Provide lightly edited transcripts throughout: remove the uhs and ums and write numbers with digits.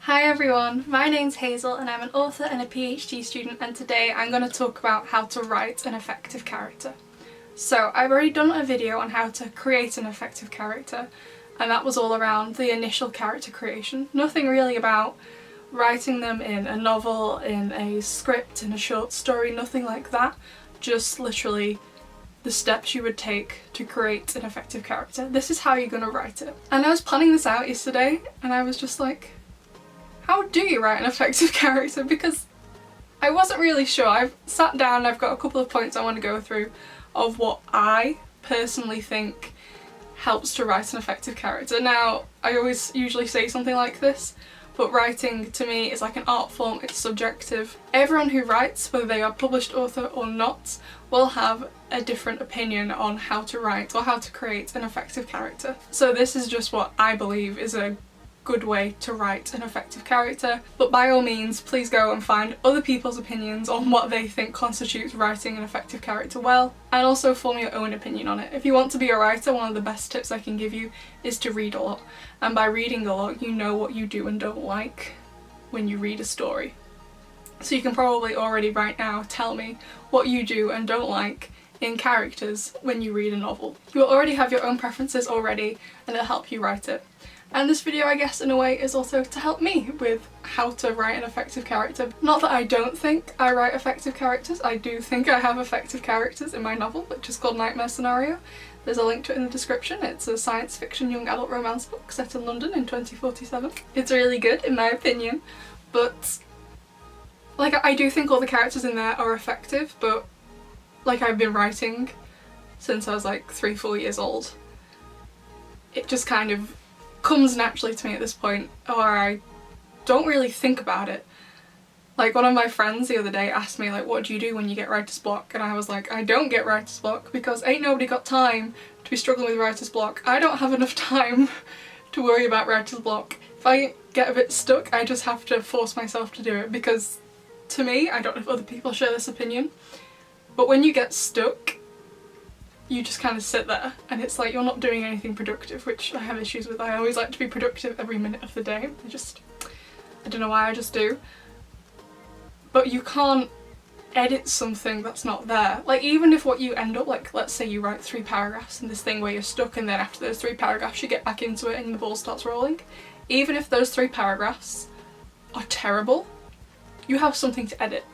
Hi everyone, my name's Hazel and I'm an author and a PhD student, and today I'm going to talk about how to write an effective character. So I've already done a video on how to create an effective character, and that was all around the initial character creation. Nothing really about writing them in a novel, in a script, in a short story, nothing like that. Just literally the steps you would take to create an effective character. This is how you're going to write it. And I was planning this out yesterday and I was just like, how do you write an effective character? Because I wasn't really sure. I've sat down and I've got a couple of points I want to go through of what I personally think helps to write an effective character. Now, I always usually say something like this, but writing to me is like an art form, it's subjective. Everyone who writes, whether they are a published author or not, will have a different opinion on how to write or how to create an effective character. So this is just what I believe is a good way to write an effective character, but by all means please go and find other people's opinions on what they think constitutes writing an effective character well, and also form your own opinion on it. If you want to be a writer, one of the best tips I can give you is to read a lot, and by reading a lot you know what you do and don't like when you read a story. So you can probably already right now tell me what you do and don't like in characters when you read a novel. You will already have your own preferences already and it'll help you write it. And this video, I guess, in a way is also to help me with how to write an effective character. Not that I don't think I write effective characters, I do think I have effective characters in my novel, which is called Nightmare Scenario. There's a link to it in the description. It's a science fiction young adult romance book set in London in 2047. It's really good in my opinion, but like I do think all the characters in there are effective, but like I've been writing since I was like 3-4 years old. It just kind of comes naturally to me at this point, or I don't really think about it. Like one of my friends the other day asked me like, what do you do when you get writer's block? And I was like, I don't get writer's block because ain't nobody got time to be struggling with writer's block. I don't have enough time to worry about writer's block. If I get a bit stuck, I just have to force myself to do it, because to me, I don't know if other people share this opinion, but when you get stuck you just kind of sit there and it's like you're not doing anything productive, which I have issues with. I always like to be productive every minute of the day. I don't know why, I just do. But you can't edit something that's not there. Like even if what you end up, like let's say you write 3 paragraphs in this thing where you're stuck, and then after those 3 paragraphs you get back into it and the ball starts rolling. Even if those 3 paragraphs are terrible, you have something to edit.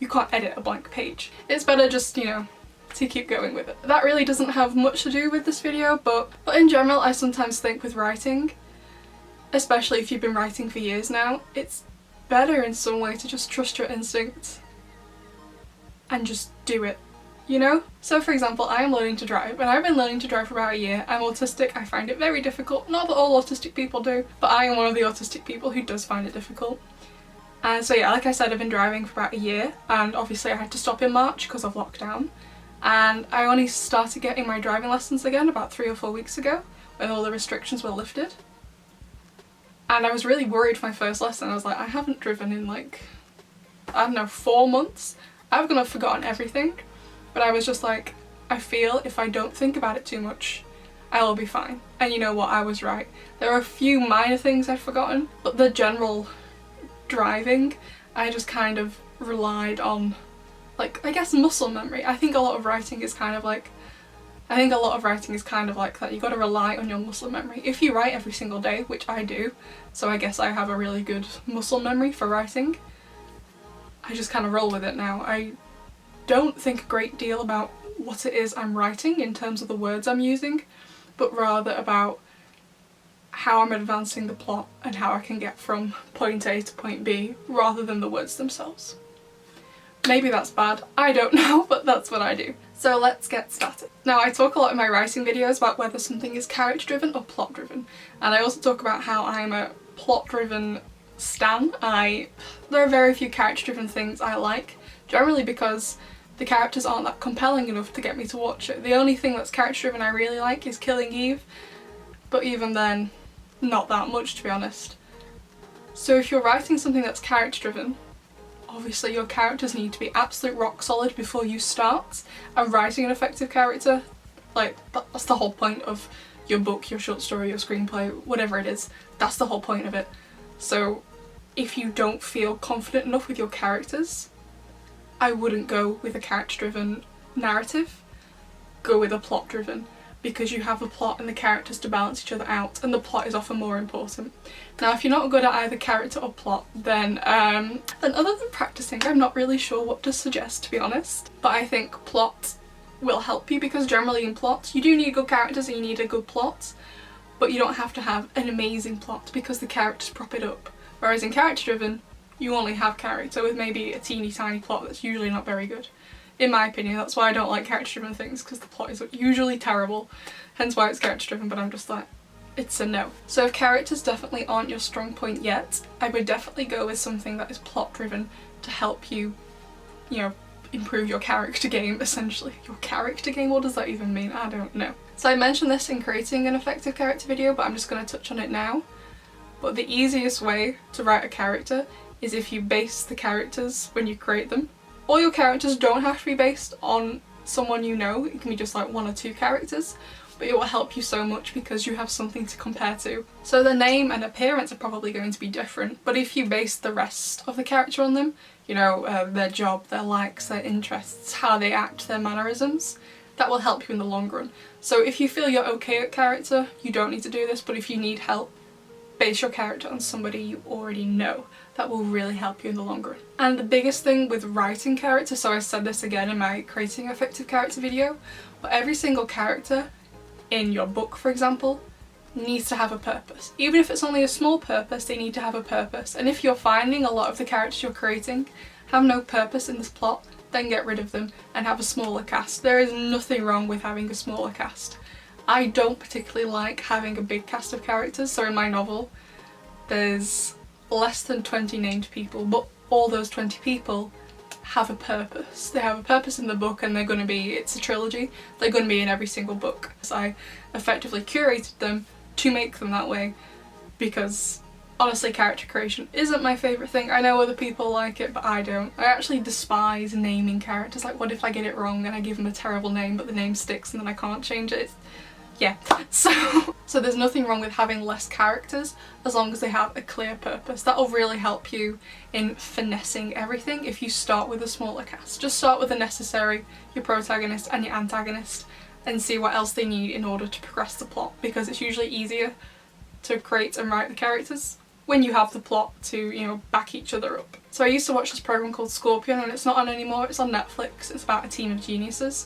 You can't edit a blank page. It's better just, you know, to keep going with it. That really doesn't have much to do with this video, but in general I sometimes think with writing, especially if you've been writing for years now, it's better in some way to just trust your instincts and just do it, you know? So for example, I am learning to drive, and I've been learning to drive for about a year. I'm autistic, I find it very difficult. Not that all autistic people do, but I am one of the autistic people who does find it difficult. And so yeah, like I said, I've been driving for about a year, and obviously I had to stop in March because of lockdown. And I only started getting my driving lessons again about 3 or 4 weeks ago when all the restrictions were lifted. And I was really worried for my first lesson. I was like, I haven't driven in like, I don't know, 4 months. I've kind of forgotten everything, but I was just like, I feel if I don't think about it too much, I will be fine. And you know what, I was right. There are a few minor things I've forgotten, but the general driving, I just kind of relied on, like, I guess muscle memory. I think a lot of writing is kind of like that. You gotta rely on your muscle memory. If you write every single day, which I do, so I guess I have a really good muscle memory for writing, I just kind of roll with it now. I don't think a great deal about what it is I'm writing in terms of the words I'm using, but rather about how I'm advancing the plot and how I can get from point A to point B, rather than the words themselves. Maybe that's bad, I don't know, but that's what I do. So let's get started. Now I talk a lot in my writing videos about whether something is character driven or plot driven, and I also talk about how I'm a plot driven stan. There are very few character driven things I like, generally because the characters aren't that compelling enough to get me to watch it. The only thing that's character driven I really like is Killing Eve, but even then, not that much to be honest. So if you're writing something that's character driven, obviously your characters need to be absolute rock solid before you start, and writing an effective character, like that's the whole point of your book, your short story, your screenplay, whatever it is. That's the whole point of it. So if you don't feel confident enough with your characters, I wouldn't go with a character-driven narrative. Go with a plot-driven, because you have the plot and the characters to balance each other out, and the plot is often more important. Now, if you're not good at either character or plot, then other than practicing, I'm not really sure what to suggest, to be honest. But I think plot will help you, because generally in plots you do need good characters and you need a good plot, but you don't have to have an amazing plot because the characters prop it up. Whereas in character-driven, you only have character with maybe a teeny tiny plot that's usually not very good. In my opinion, that's why I don't like character-driven things, because the plot is usually terrible, hence why it's character-driven, but I'm just like, it's a no. So if characters definitely aren't your strong point yet, I would definitely go with something that is plot-driven to help you, you know, improve your character game, essentially. Your character game? What does that even mean? I don't know. So I mentioned this in creating an effective character video, but I'm just going to touch on it now. But the easiest way to write a character is if you base the characters when you create them. All your characters don't have to be based on someone you know, it can be just like 1 or 2 characters, but it will help you so much because you have something to compare to. So their name and appearance are probably going to be different, but if you base the rest of the character on them, you know, their job, their likes, their interests, how they act, their mannerisms, that will help you in the long run. So if you feel you're okay at character, you don't need to do this, but if you need help, base your character on somebody you already know. That will really help you in the long run. And the biggest thing with writing characters, so I said this again in my creating effective character video, but every single character in your book, for example, needs to have a purpose. Even if it's only a small purpose, they need to have a purpose. And if you're finding a lot of the characters you're creating have no purpose in this plot, then get rid of them and have a smaller cast. There is nothing wrong with having a smaller cast. I don't particularly like having a big cast of characters, so in my novel there's less than 20 named people, but all those 20 people have a purpose. They have a purpose in the book, and they're going to be, it's a trilogy, they're going to be in every single book. So I effectively curated them to make them that way, because honestly character creation isn't my favourite thing. I know other people like it, but I don't. I actually despise naming characters. Like, what if I get it wrong and I give them a terrible name but the name sticks and then I can't change it? Yeah, so there's nothing wrong with having less characters as long as they have a clear purpose. That'll really help you in finessing everything if you start with a smaller cast. Just start with the necessary, your protagonist and your antagonist, and see what else they need in order to progress the plot, because it's usually easier to create and write the characters when you have the plot to, you know, back each other up. So I used to watch this program called Scorpion, and it's not on anymore, it's on Netflix. It's about a team of geniuses.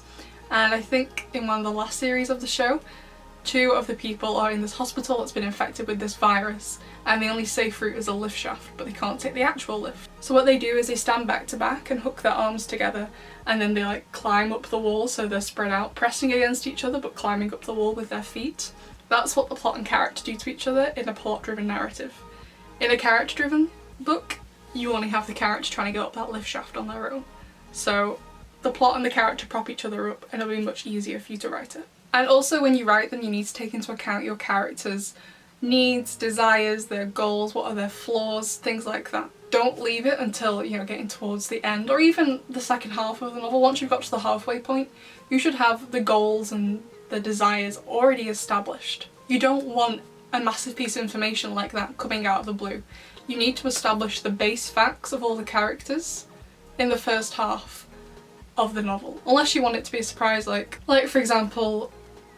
And I think in one of the last series of the show, 2 of the people are in this hospital that's been infected with this virus, and the only safe route is a lift shaft, but they can't take the actual lift. So what they do is they stand back to back and hook their arms together, and then they like climb up the wall, so they're spread out, pressing against each other but climbing up the wall with their feet. That's what the plot and character do to each other in a plot-driven narrative. In a character-driven book, you only have the character trying to get up that lift shaft on their own. So the plot and the character prop each other up, and it'll be much easier for you to write it. And also when you write them, you need to take into account your characters' needs, desires, their goals, what are their flaws, things like that. Don't leave it until, you know, getting towards the end, or even the second half of the novel. Once you've got to the halfway point, you should have the goals and the desires already established. You don't want a massive piece of information like that coming out of the blue. You need to establish the base facts of all the characters in the first half of the novel, unless you want it to be a surprise, like for example,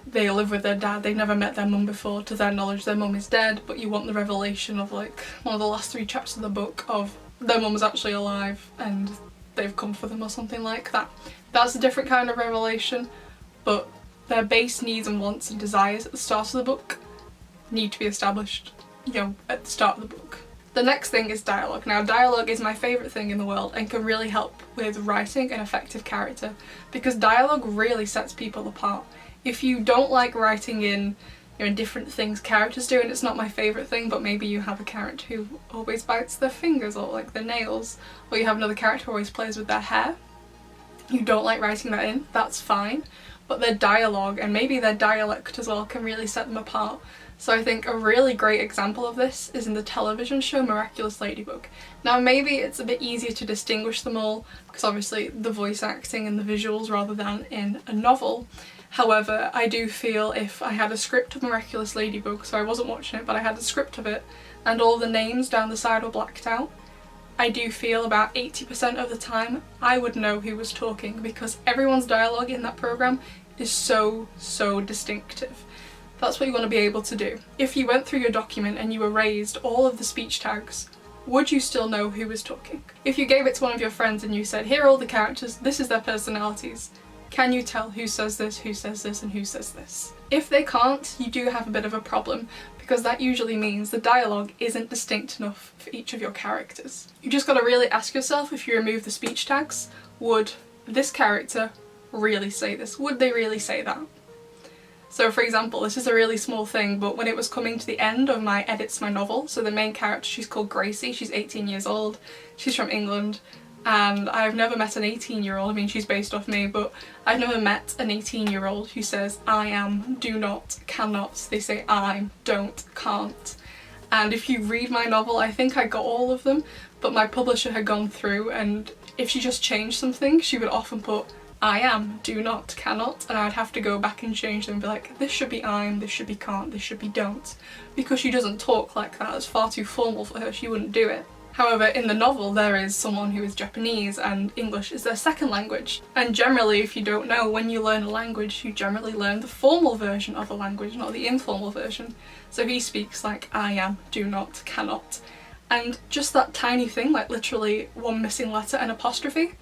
they live with their dad, they've never met their mum before, to their knowledge their mum is dead, but you want the revelation of like one of the last 3 chapters of the book of their mum is actually alive and they've come for them or something like that. That's a different kind of revelation, but their base needs and wants and desires at the start of the book need to be established, you know, at the start of the book. The next thing is dialogue. Now, dialogue is my favourite thing in the world and can really help with writing an effective character, because dialogue really sets people apart. If you don't like writing in, you know, different things characters do, and it's not my favourite thing, but maybe you have a character who always bites their fingers or like their nails, or you have another character who always plays with their hair, you don't like writing that in, that's fine, but their dialogue and maybe their dialect as well can really set them apart. So I think a really great example of this is in the television show Miraculous Ladybug. Now maybe it's a bit easier to distinguish them all because obviously the voice acting and the visuals rather than in a novel. However, I do feel if I had a script of Miraculous Ladybug, so I wasn't watching it but I had a script of it, and all the names down the side were blacked out, I do feel about 80% of the time I would know who was talking, because everyone's dialogue in that program is so distinctive. That's what you want to be able to do. If you went through your document and you erased all of the speech tags, would you still know who was talking? If you gave it to one of your friends and you said, here are all the characters, this is their personalities, can you tell who says this, and who says this? If they can't, you do have a bit of a problem, because that usually means the dialogue isn't distinct enough for each of your characters. You just gotta really ask yourself, if you remove the speech tags, would this character really say this? Would they really say that? So for example, this is a really small thing, but when it was coming to the end of my edits my novel, so the main character, she's called Gracie, she's 18 years old, she's from England, and I've never met an 18-year-old, I mean she's based off me, but I've never met an 18-year-old who says I am, do not, cannot. They say I'm, don't, can't. And if you read my novel, I think I got all of them, but my publisher had gone through, and if she just changed something, she would often put I am, do not, cannot, and I'd have to go back and change them and be like, this should be I'm, this should be can't, this should be don't. Because she doesn't talk like that, it's far too formal for her, she wouldn't do it. However, in the novel there is someone who is Japanese and English is their second language. And generally, if you don't know, when you learn a language, you generally learn the formal version of the language, not the informal version. So he speaks like I am, do not, cannot. And just that tiny thing, like literally one missing letter and apostrophe,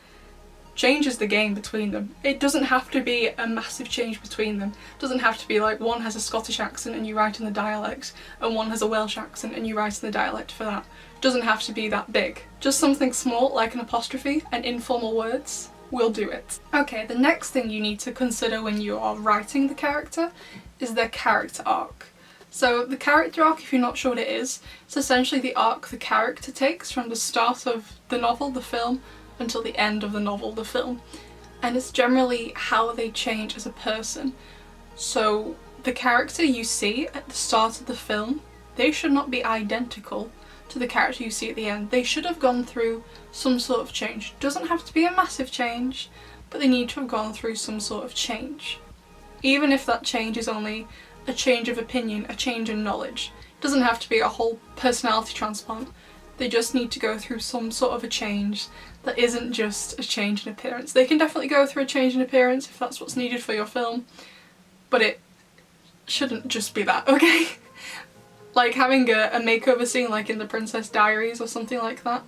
changes the game between them. It doesn't have to be a massive change between them. It doesn't have to be like one has a Scottish accent and you write in the dialect, and one has a Welsh accent and you write in the dialect for that. It doesn't have to be that big. Just something small like an apostrophe and informal words will do it. Okay, the next thing you need to consider when you are writing the character is their character arc. So the character arc, if you're not sure what it is, it's essentially the arc the character takes from the start of the novel, the film, until the end of the novel, the film. And it's generally how they change as a person. So the character you see at the start of the film, they should not be identical to the character you see at the end. They should have gone through some sort of change. It doesn't have to be a massive change, but they need to have gone through some sort of change. Even if that change is only a change of opinion, a change in knowledge. It doesn't have to be a whole personality transplant. They just need to go through some sort of a change that isn't just a change in appearance. They can definitely go through a change in appearance if that's what's needed for your film, but it shouldn't just be that, okay? Like having a makeover scene like in The Princess Diaries or something like that,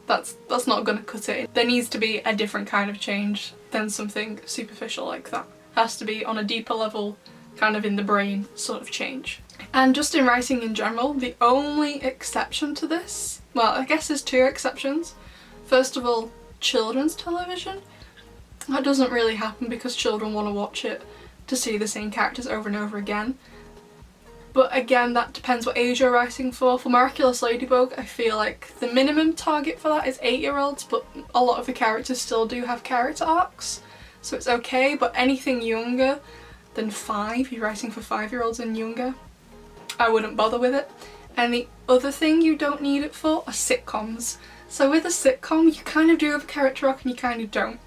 that's not gonna cut it. There needs to be a different kind of change than something superficial like that. It has to be on a deeper level, kind of in the brain sort of change. And just in writing in general, the only exception to this, well, I guess there's two exceptions. First of all, children's television. That doesn't really happen because children want to watch it to see the same characters over and over again. But again, that depends what age you're writing for. For Miraculous Ladybug, I feel like the minimum target for that is 8-year-olds, but a lot of the characters still do have character arcs, so it's okay. But anything younger than 5, you're writing for 5-year-olds and younger, I wouldn't bother with it. And the other thing you don't need it for are sitcoms. So with a sitcom, you kind of do have a character arc and you kind of don't.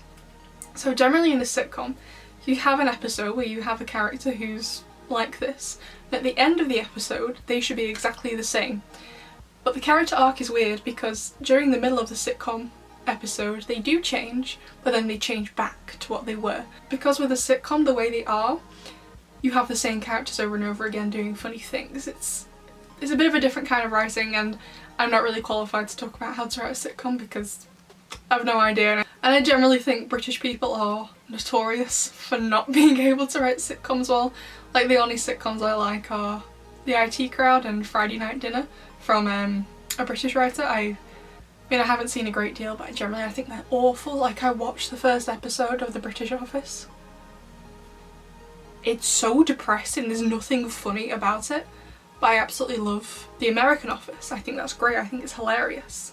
So generally in a sitcom, you have an episode where you have a character who's like this. At the end of the episode, they should be exactly the same. But the character arc is weird because during the middle of the sitcom episode, they do change, but then they change back to what they were. Because with a sitcom, the way they are, you have the same characters over and over again doing funny things. It's a bit of a different kind of writing, and I'm not really qualified to talk about how to write a sitcom because I have no idea. And I generally think British people are notorious for not being able to write sitcoms well. Like the only sitcoms I like are The IT Crowd and Friday Night Dinner from a British writer. I mean, I haven't seen a great deal, but generally I think they're awful. Like I watched the first episode of The British Office. It's so depressing, there's nothing funny about it. But I absolutely love The American Office. I think that's great, I think it's hilarious.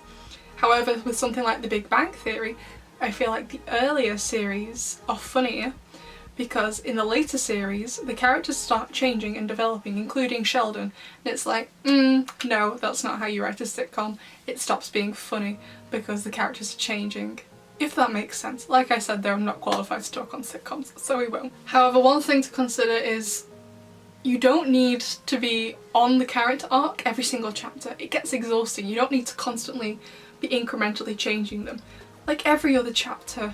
However, with something like The Big Bang Theory, I feel like the earlier series are funnier because in the later series, the characters start changing and developing, including Sheldon, and it's like, no, that's not how you write a sitcom. It stops being funny because the characters are changing. If that makes sense. Like I said though, I'm not qualified to talk on sitcoms, so we won't. However, one thing to consider is you don't need to be on the character arc every single chapter. It gets exhausting. You don't need to constantly be incrementally changing them. Like every other chapter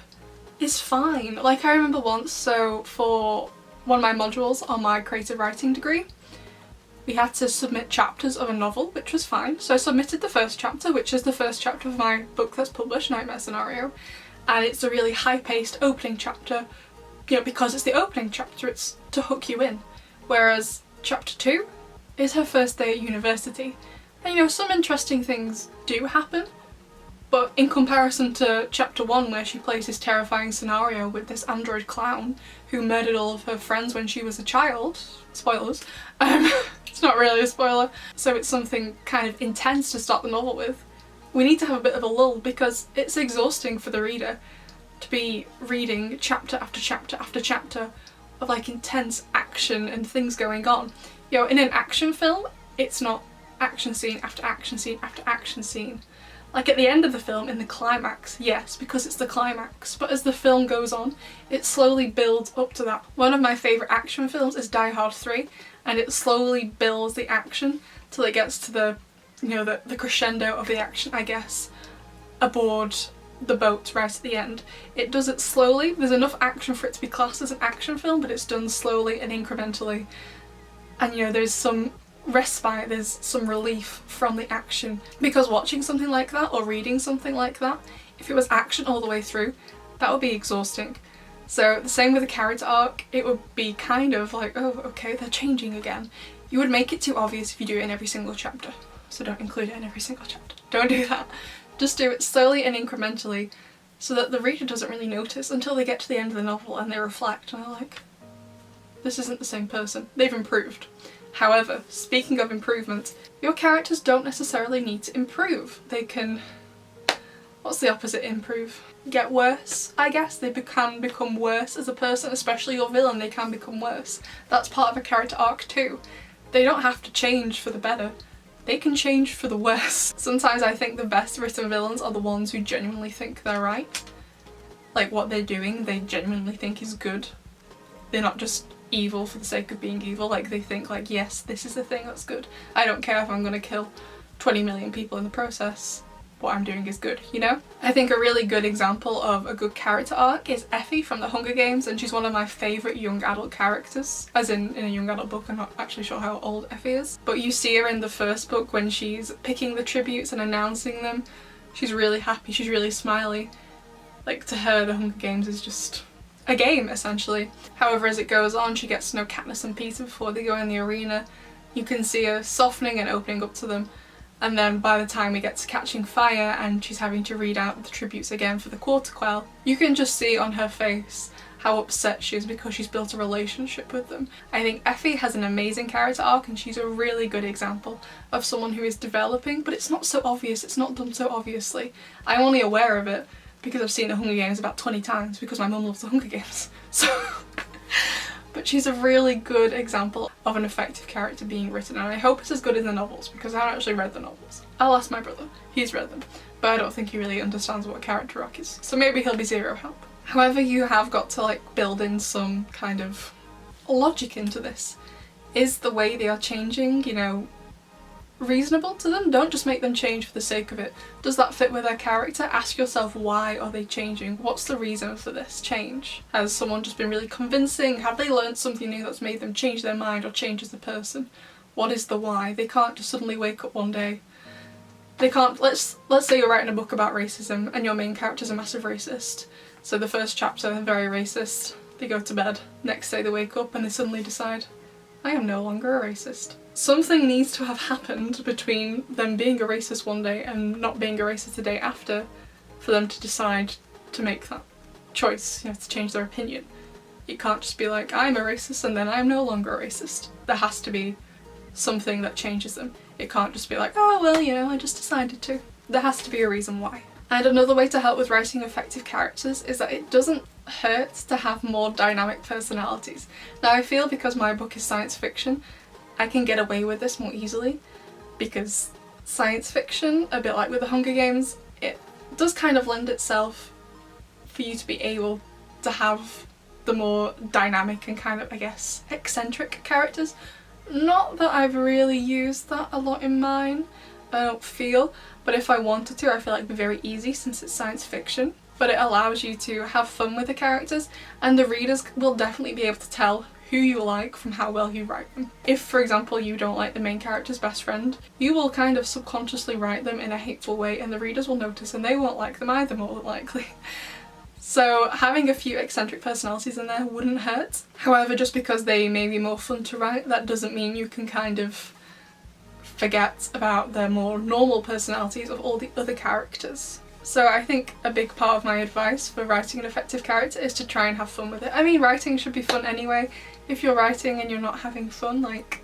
is fine. Like I remember once, so for one of my modules on my creative writing degree, we had to submit chapters of a novel, which was fine. So I submitted the first chapter, which is the first chapter of my book that's published, Nightmare Scenario, and it's a really high-paced opening chapter, you know, because it's the opening chapter, it's to hook you in. Whereas chapter 2 is her first day at university. And you know, some interesting things do happen, but in comparison to chapter 1, where she plays this terrifying scenario with this android clown who murdered all of her friends when she was a child, spoilers, it's not really a spoiler, so it's something kind of intense to start the novel with. We need to have a bit of a lull because it's exhausting for the reader to be reading chapter after chapter after chapter of like intense action and things going on. You know, in an action film, it's not action scene after action scene after action scene. Like at the end of the film, in the climax, yes, because it's the climax, but as the film goes on, it slowly builds up to that. One of my favourite action films is Die Hard 3, and it slowly builds the action till it gets to the, you know, the crescendo of the action, I guess, aboard the boat right at the end. It does it slowly. There's enough action for it to be classed as an action film, but it's done slowly and incrementally. And you know, there's some respite, there's some relief from the action. Because watching something like that or reading something like that, if it was action all the way through, that would be exhausting. So the same with the character arc, it would be kind of like, oh, okay, they're changing again. You would make it too obvious if you do it in every single chapter. So don't include it in every single chapter. Don't do that. Just do it slowly and incrementally so that the reader doesn't really notice until they get to the end of the novel and they reflect and they're like, this isn't the same person. They've improved. However, speaking of improvement, your characters don't necessarily need to improve. They can... what's the opposite improve? Get worse, I guess. They can become worse as a person, especially your villain, they can become worse. That's part of a character arc too. They don't have to change for the better. They can change for the worse. Sometimes I think the best written villains are the ones who genuinely think they're right. Like what they're doing, they genuinely think is good. They're not just evil for the sake of being evil, like they think like, yes, this is the thing that's good. I don't care if I'm gonna kill 20 million people in the process. What I'm doing is good, you know? I think a really good example of a good character arc is Effie from the Hunger Games, and she's one of my favourite young adult characters. As in a young adult book, I'm not actually sure how old Effie is. But you see her in the first book when she's picking the tributes and announcing them. She's really happy, she's really smiley. Like to her, the Hunger Games is just a game, essentially. However, as it goes on, she gets to know Katniss and Peter before they go in the arena. You can see her softening and opening up to them. And then by the time we get to Catching Fire and she's having to read out the tributes again for the Quarter Quell, you can just see on her face how upset she is because she's built a relationship with them. I think Effie has an amazing character arc and she's a really good example of someone who is developing, but it's not so obvious, it's not done so obviously. I'm only aware of it because I've seen the Hunger Games about 20 times because my mum loves the Hunger Games. So but she's a really good example of an effective character being written, and I hope it's as good in the novels because I haven't actually read the novels. I'll ask my brother, he's read them, but I don't think he really understands what a character arc is, so maybe he'll be zero help. However, you have got to like build in some kind of logic into this. Is the way they are changing, you know, reasonable to them? Don't just make them change for the sake of it. Does that fit with their character? Ask yourself, why are they changing? What's the reason for this change? Has someone just been really convincing? Have they learned something new that's made them change their mind or change as a person? What is the why? They can't just suddenly wake up one day. They can't, let's say you're writing a book about racism and your main character's a massive racist. So the first chapter, they're very racist. They go to bed. Next day they wake up and they suddenly decide, I am no longer a racist. Something needs to have happened between them being a racist one day and not being a racist the day after for them to decide to make that choice, you know, to change their opinion. You can't just be like, I'm a racist and then I'm no longer a racist. There has to be something that changes them. It can't just be like, oh well, you know, I just decided to. There has to be a reason why. And another way to help with writing effective characters is that it doesn't hurt to have more dynamic personalities. Now I feel because my book is science fiction, I can get away with this more easily because science fiction, a bit like with the Hunger Games, it does kind of lend itself for you to be able to have the more dynamic and kind of, I guess, eccentric characters. Not that I've really used that a lot in mine, I don't feel, but if I wanted to, I feel like it'd be very easy since it's science fiction. But it allows you to have fun with the characters, and the readers will definitely be able to tell who you like from how well you write them. If, for example, you don't like the main character's best friend, you will kind of subconsciously write them in a hateful way, and the readers will notice and they won't like them either, more than likely. So having a few eccentric personalities in there wouldn't hurt. However, just because they may be more fun to write, that doesn't mean you can kind of forget about their more normal personalities of all the other characters. So I think a big part of my advice for writing an effective character is to try and have fun with it. I mean, writing should be fun anyway. If you're writing and you're not having fun, like,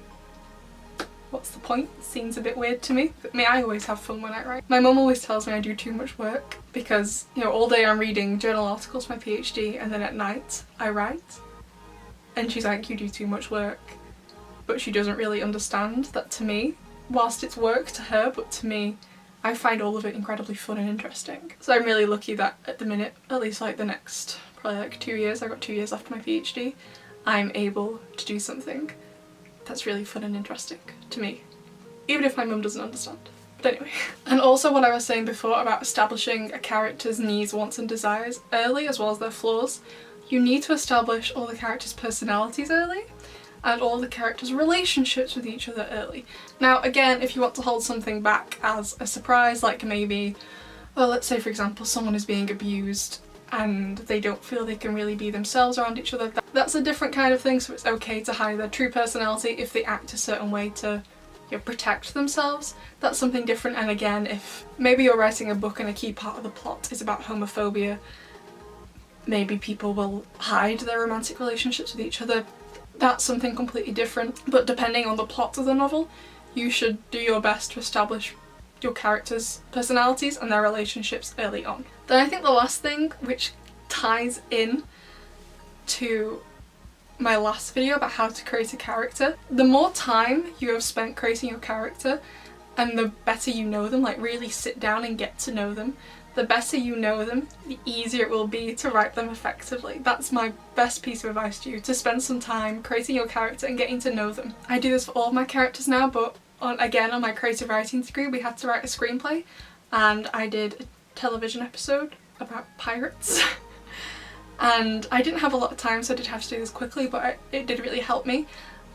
what's the point? It seems a bit weird to me. I mean, I always have fun when I write. My mum always tells me I do too much work because, you know, all day I'm reading journal articles for my PhD and then at night I write. And she's like, you do too much work. But she doesn't really understand that to me, whilst it's work to her, but to me, I find all of it incredibly fun and interesting. So I'm really lucky that at the minute, at least like the next probably like 2 years, I've got 2 years left of my PhD, I'm able to do something that's really fun and interesting to me, even if my mum doesn't understand. But anyway. And also what I was saying before about establishing a character's needs, wants and desires early, as well as their flaws, you need to establish all the characters' personalities early and all the characters' relationships with each other early. Now again, if you want to hold something back as a surprise, like maybe, well, let's say for example someone is being abused and they don't feel they can really be themselves around each other, that's a different kind of thing, so it's okay to hide their true personality if they act a certain way to, you know, protect themselves. That's something different. And again, if maybe you're writing a book and a key part of the plot is about homophobia, maybe people will hide their romantic relationships with each other. That's something completely different. But depending on the plot of the novel, you should do your best to establish your characters' personalities and their relationships early on. Then I think the last thing, which ties in to my last video about how to create a character, the more time you have spent creating your character and the better you know them, like really sit down and get to know them, the better you know them, the easier it will be to write them effectively. That's my best piece of advice to you, to spend some time creating your character and getting to know them. I do this for all of my characters now, but again on my creative writing degree we had to write a screenplay, and I did a television episode about pirates. And I didn't have a lot of time, so I did have to do this quickly, but it did really help me.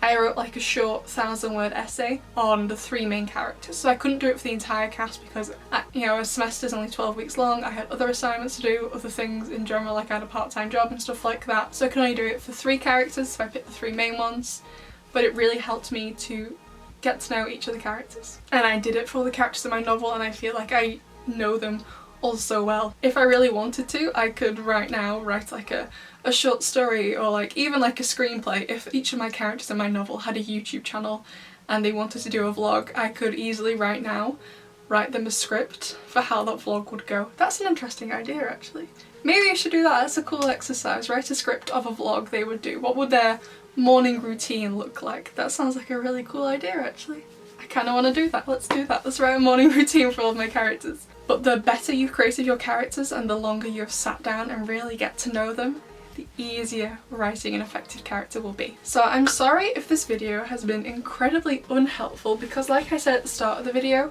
I wrote like a short 1,000-word essay on the 3 main characters, so I couldn't do it for the entire cast because, you know, a semester's only 12 weeks long, I had other assignments to do, other things in general, like I had a part-time job and stuff like that, so I could only do it for 3 characters, so I picked the 3 main ones. But it really helped me to get to know each of the characters. And I did it for all the characters in my novel, and I feel like I know them all so well. If I really wanted to, I could right now write like a short story or like even like a screenplay. If each of my characters in my novel had a YouTube channel and they wanted to do a vlog, I could easily right now write them a script for how that vlog would go. That's an interesting idea actually. Maybe I should do that. That's a cool exercise. Write a script of a vlog they would do. What would their morning routine look like? That sounds like a really cool idea actually. I kind of want to do that. Let's do that. Let's write a morning routine for all of my characters. But the better you've created your characters and the longer you've sat down and really get to know them, the easier writing an effective character will be. So I'm sorry if this video has been incredibly unhelpful because, like I said at the start of the video,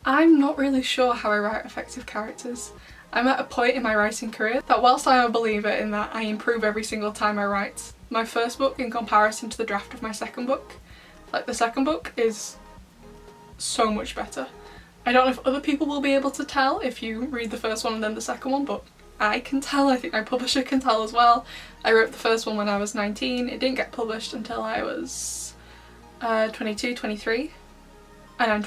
I'm not really sure how I write effective characters. I'm at a point in my writing career that whilst I'm a believer in that I improve every single time I write my first book in comparison to the draft of my second book, like the second book is so much better. I don't know if other people will be able to tell if you read the first one and then the second one, but I can tell. I think my publisher can tell as well. I wrote the first one when I was 19. It didn't get published until I was 22, 23. And I'm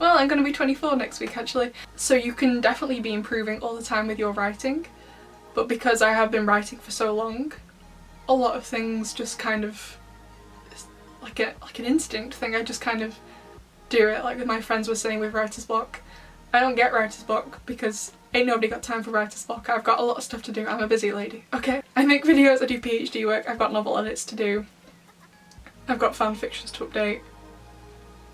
I'm going to be 24 next week actually. So you can definitely be improving all the time with your writing. But because I have been writing for so long, a lot of things just kind of, like an instinct thing, I just kind of do it. Like my friends were saying with writer's block, I don't get writer's block because ain't nobody got time for writer's block. I've got a lot of stuff to do. I'm a busy lady. Okay, I make videos, I do PhD work, I've got novel edits to do, I've got fan fictions to update.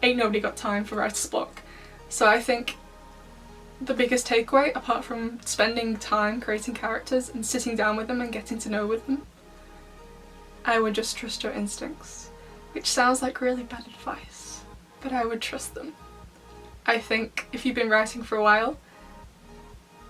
Ain't nobody got time for writer's block. So I think the biggest takeaway, apart from spending time creating characters and sitting down with them and getting to know with them, I would just trust your instincts. which sounds like really bad advice, but I would trust them. I think if you've been writing for a while,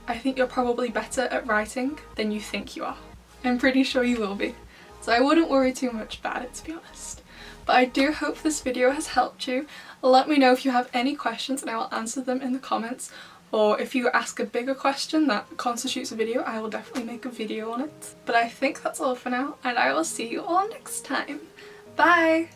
I think you're probably better at writing than you think you are. I'm pretty sure you will be, so I wouldn't worry too much about it, to be honest. But I do hope this video has helped you. Let me know if you have any questions and I will answer them in the comments, or if you ask a bigger question that constitutes a video, I will definitely make a video on it. But I think that's all for now, and I will see you all next time. Bye!